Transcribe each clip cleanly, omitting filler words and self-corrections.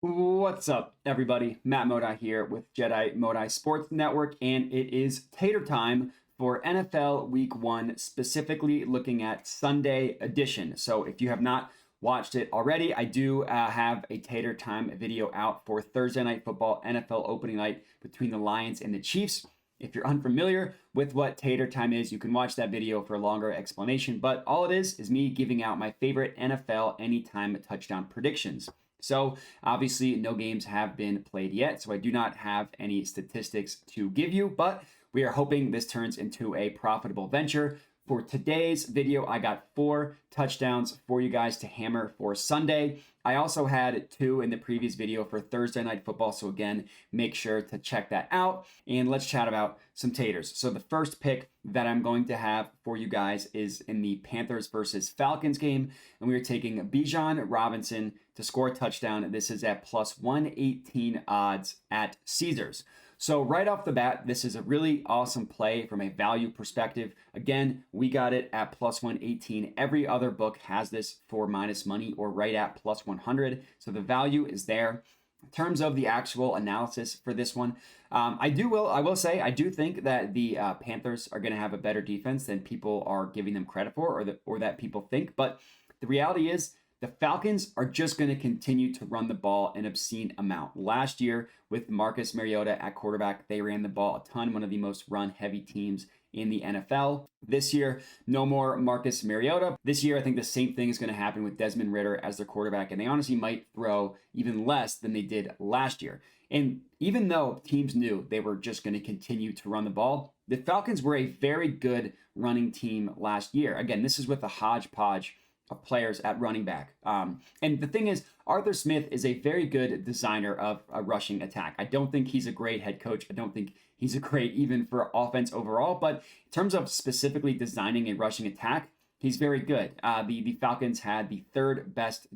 What's up, everybody? Matt Modi here with Jedi Modi Sports Network, and it is Tater time for NFL Week 1, specifically looking at Sunday edition. So if you have not watched it already, I do have a Tater time video out for Thursday Night Football NFL opening night between the Lions and the Chiefs. If you're unfamiliar with what Tater Time is, you can watch that video for a longer explanation, but all it is me giving out my favorite NFL anytime touchdown predictions. So obviously no games have been played yet, so I do not have any statistics to give you, but we are hoping this turns into a profitable venture. For today's video, I got 4 touchdowns for you guys to hammer for Sunday. I also had 2 in the previous video for Thursday Night Football, so again, make sure to check that out. And let's chat about some taters. So the first pick that I'm going to have for you guys is in the Panthers versus Falcons game, and we are taking Bijan Robinson to score a touchdown. This is at plus 118 odds at Caesars. So right off the bat, this is a really awesome play from a value perspective. Again, we got it at plus 118. Every other book has this for minus money or right at plus 100. So the value is there. In terms of the actual analysis for this one, I will say I do think that the Panthers are going to have a better defense than people are giving them credit for, or that people think. But the reality is, the Falcons are just going to continue to run the ball an obscene amount. Last year, with Marcus Mariota at quarterback, they ran the ball a ton, one of the most run-heavy teams in the NFL. This year, no more Marcus Mariota. This year, I think the same thing is going to happen with Desmond Ridder as their quarterback, and they honestly might throw even less than they did last year. And even though teams knew they were just going to continue to run the ball, the Falcons were a very good running team last year. Again, this is with a hodgepodge of players at running back. And the thing is, Arthur Smith is a very good designer of a rushing attack. I don't think he's a great head coach. I don't think he's a great even for offense overall, but in terms of specifically designing a rushing attack, he's very good. The Falcons had the third best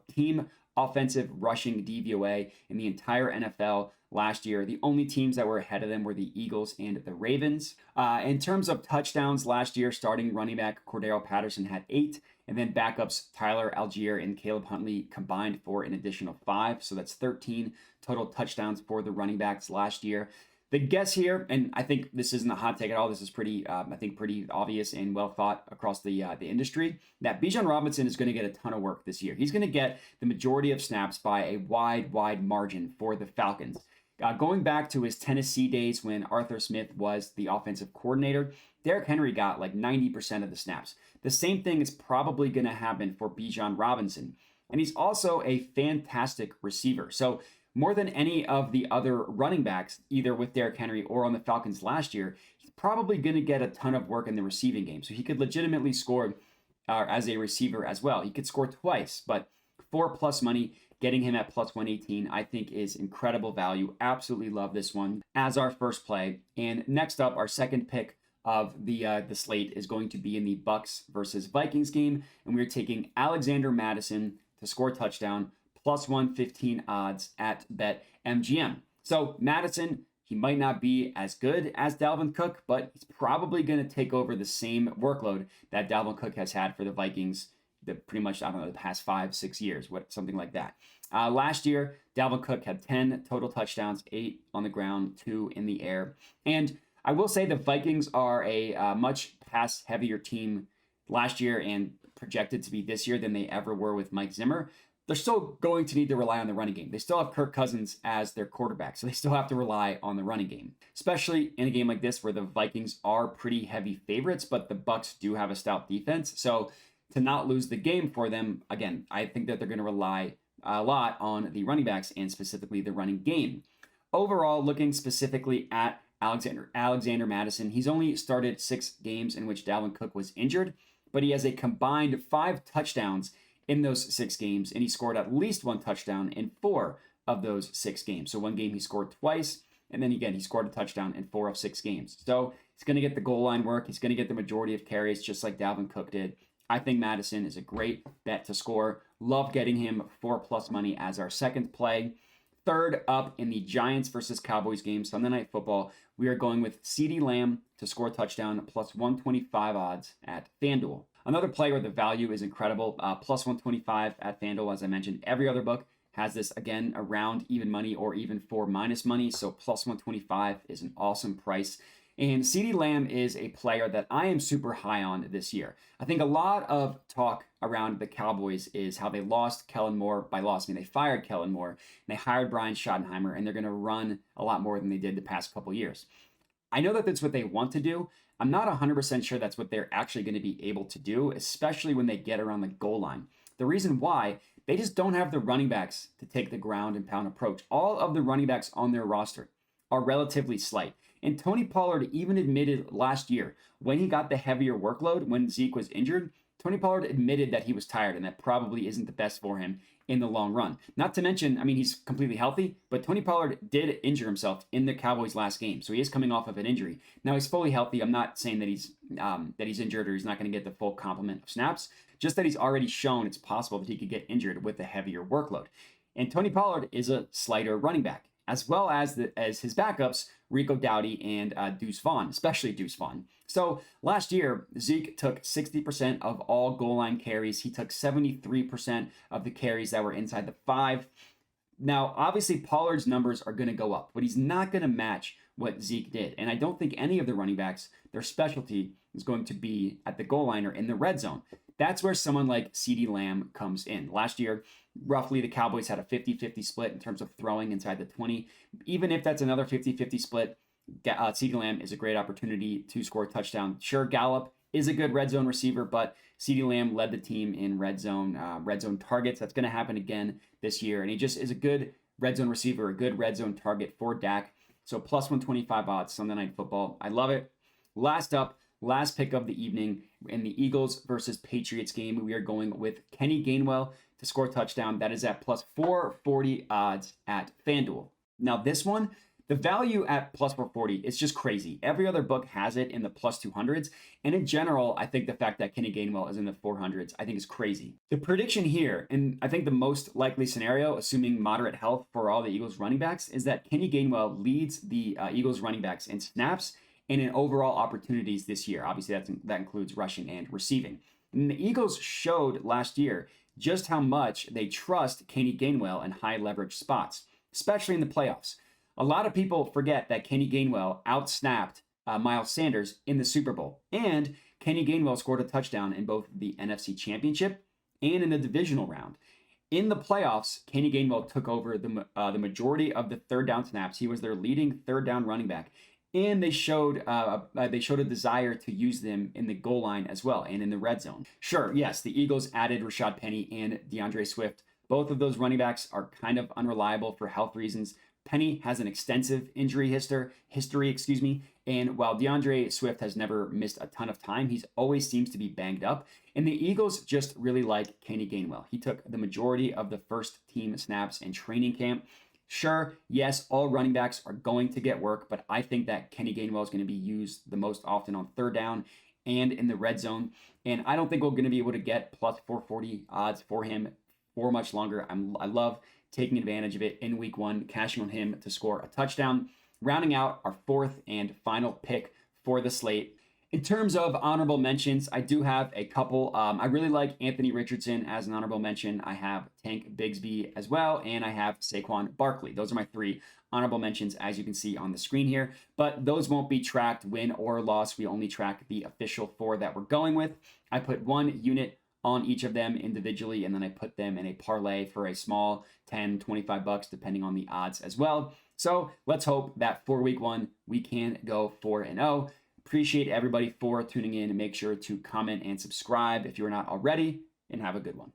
team offensive rushing DVOA in the entire NFL last year. The only teams that were ahead of them were the Eagles and the Ravens. In terms of touchdowns last year, starting running back Cordero Patterson had 8, and then backups Tyler Algier and Caleb Huntley combined for an additional 5. So that's 13 total touchdowns for the running backs last year. The guess here, and I think this isn't a hot take at all, this is pretty obvious and well thought across the industry, that Bijan Robinson is going to get a ton of work this year. He's going to get the majority of snaps by a wide margin for the Falcons. Going back to his Tennessee days when Arthur Smith was the offensive coordinator, Derrick Henry got like 90% of the snaps. The same thing is probably going to happen for Bijan Robinson. And he's also a fantastic receiver. So more than any of the other running backs, either with Derrick Henry or on the Falcons last year, he's probably going to get a ton of work in the receiving game. So he could legitimately score as a receiver as well. He could score twice, but 4+ money, getting him at plus 118, I think is incredible value. Absolutely love this one as our first play. And next up, our second pick of the slate is going to be in the Bucks versus Vikings game, and we're taking Alexander Mattison to score a touchdown, plus 115 odds at BetMGM. So Mattison, he might not be as good as Dalvin Cook, but he's probably going to take over the same workload that Dalvin Cook has had for the Vikings pretty much, the past 5-6 years, something like that. Last year, Dalvin Cook had 10 total touchdowns, 8 on the ground, 2 in the air. And I will say the Vikings are a much pass-heavier team last year and projected to be this year than they ever were with Mike Zimmer. They're still going to need to rely on the running game. They still have Kirk Cousins as their quarterback, so they still have to rely on the running game, especially in a game like this where the Vikings are pretty heavy favorites, but the Bucks do have a stout defense. So to not lose the game for them, again, I think that they're going to rely a lot on the running backs and specifically the running game. Overall, looking specifically at Alexander Mattison, he's only started 6 games in which Dalvin Cook was injured, but he has a combined 5 touchdowns in those 6 games, and he scored at least 1 touchdown in 4 of those 6 games. So one game he scored twice, and then again, he scored a touchdown in 4 of 6 games. So he's going to get the goal line work. He's going to get the majority of carries, just like Dalvin Cook did. I think Mattison is a great bet to score. Love getting him 4+ money as our second play. Third up in the Giants versus Cowboys game, Sunday Night Football, we are going with CeeDee Lamb to score a touchdown, plus 125 odds at FanDuel. Another play where the value is incredible, plus 125 at FanDuel. As I mentioned, every other book has this again around even money or even for minus money. So plus 125 is an awesome price. And CeeDee Lamb is a player that I am super high on this year. I think a lot of talk around the Cowboys is how they lost Kellen Moore. By lost, I mean they fired Kellen Moore and they hired Brian Schottenheimer, and they're going to run a lot more than they did the past couple years. I know that that's what they want to do. I'm not 100% sure that's what they're actually going to be able to do, especially when they get around the goal line. The reason why, they just don't have the running backs to take the ground and pound approach. All of the running backs on their roster are relatively slight. And Tony Pollard even admitted last year when he got the heavier workload, when Zeke was injured, Tony Pollard admitted that he was tired and that probably isn't the best for him in the long run. Not to mention, I mean, he's completely healthy, but Tony Pollard did injure himself in the Cowboys' last game, so he is coming off of an injury. Now he's fully healthy. I'm not saying that he's injured or he's not going to get the full complement of snaps, just that he's already shown it's possible that he could get injured with a heavier workload. And Tony Pollard is a slighter running back, as well as his backups, Rico Dowdy and Deuce Vaughn, especially Deuce Vaughn. So last year, Zeke took 60% of all goal line carries. He took 73% of the carries that were inside the 5. Now, obviously, Pollard's numbers are going to go up, but he's not going to match what Zeke did. And I don't think any of the running backs, their specialty is going to be at the goal line or in the red zone. That's where someone like CeeDee Lamb comes in. Last year, roughly the Cowboys had a 50-50 split in terms of throwing inside the 20. Even if that's another 50-50 split, CeeDee Lamb is a great opportunity to score a touchdown. Sure, Gallup is a good red zone receiver, but CeeDee Lamb led the team in red zone targets. That's going to happen again this year. And he just is a good red zone receiver, a good red zone target for Dak. So plus 125 odds, Sunday Night Football. I love it. Last pick of the evening in the Eagles versus Patriots game, we are going with Kenny Gainwell to score a touchdown. That is at plus 440 odds at FanDuel. Now this one, the value at plus 440 is just crazy. Every other book has it in the plus 200s. And in general, I think the fact that Kenny Gainwell is in the 400s, I think is crazy. The prediction here, and I think the most likely scenario, assuming moderate health for all the Eagles running backs, is that Kenny Gainwell leads the Eagles running backs in snaps and in overall opportunities this year. Obviously, that includes rushing and receiving. And the Eagles showed last year just how much they trust Kenny Gainwell in high leverage spots, especially in the playoffs. A lot of people forget that Kenny Gainwell outsnapped Miles Sanders in the Super Bowl. And Kenny Gainwell scored a touchdown in both the NFC Championship and in the divisional round. In the playoffs, Kenny Gainwell took over the majority of the third down snaps. He was their leading third down running back. And they showed a desire to use them in the goal line as well and in the red zone. Sure, yes, the Eagles added Rashad Penny and DeAndre Swift. Both of those running backs are kind of unreliable for health reasons. Penny has an extensive injury history, and while DeAndre Swift has never missed a ton of time, he always seems to be banged up. And the Eagles just really like Kenny Gainwell. He took the majority of the first team snaps in training camp. Sure, yes, all running backs are going to get work, but I think that Kenny Gainwell is going to be used the most often on third down and in the red zone. And I don't think we're going to be able to get plus 440 odds for him for much longer. I love taking advantage of it in week 1, cashing on him to score a touchdown. Rounding out our fourth and final pick for the slate. In terms of honorable mentions, I do have a couple. I really like Anthony Richardson as an honorable mention. I have Tank Bigsby as well, and I have Saquon Barkley. Those are my 3 honorable mentions, as you can see on the screen here. But those won't be tracked win or loss. We only track the official 4 that we're going with. I put 1 unit on each of them individually, and then I put them in a parlay for a small 10, 25 bucks, depending on the odds as well. So let's hope that for week 1, we can go 4-0. Appreciate everybody for tuning in, and make sure to comment and subscribe if you're not already, and have a good one.